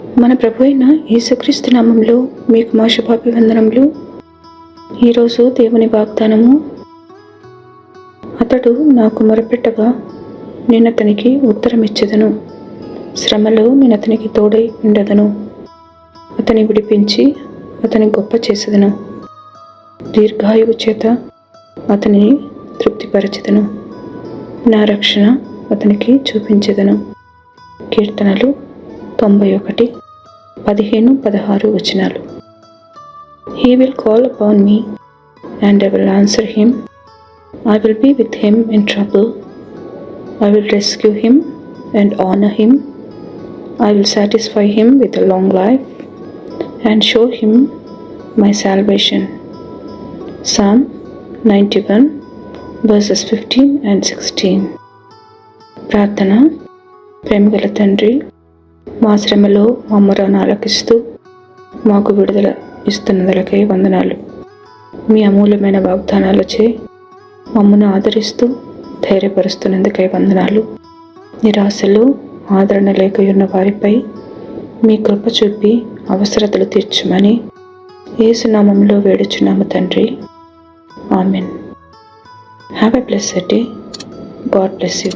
మన ప్రభు అయిన యేసుక్రీస్తు నామంలో మీకు మా శుభాభివందనములు. ఈరోజు దేవుని వాగ్దానము, అతడు నాకు మొరపెట్టగా నేను అతనికి ఉత్తరం ఇచ్చెదను, శ్రమలో నేను అతనికి తోడై ఉండదను, అతని విడిపించి అతని గొప్ప చేసేదను, దీర్ఘాయువు చేత అతనిని తృప్తిపరచెదను, నా రక్షణ అతనికి చూపించెదను. కీర్తనలు 91:15-16 వచనాలు. He will call upon me and I will answer him. I will be with him in trouble. I will rescue him and honor him. I will satisfy him with a long life and show him my salvation. Psalm 91:15-16. ప్రార్థన. ప్రేమగల తండ్రి, మా శ్రమలో మా మొరను ఆలకిస్తూ మాకు విడుదల ఇస్తున్నదలకై వందనాలు. మీ అమూల్యమైన వాగ్దానాలచే మమ్మను ఆదరిస్తూ ధైర్యపరుస్తున్నందుకై వందనాలు. నిరాశలు, ఆదరణ లేక ఉన్న వారిపై మీ కృప చూపి అవసరతలు తీర్చమని యేసు నామములో వేడుచున్నాము తండ్రి. Amen. Have a blessed day. God bless you.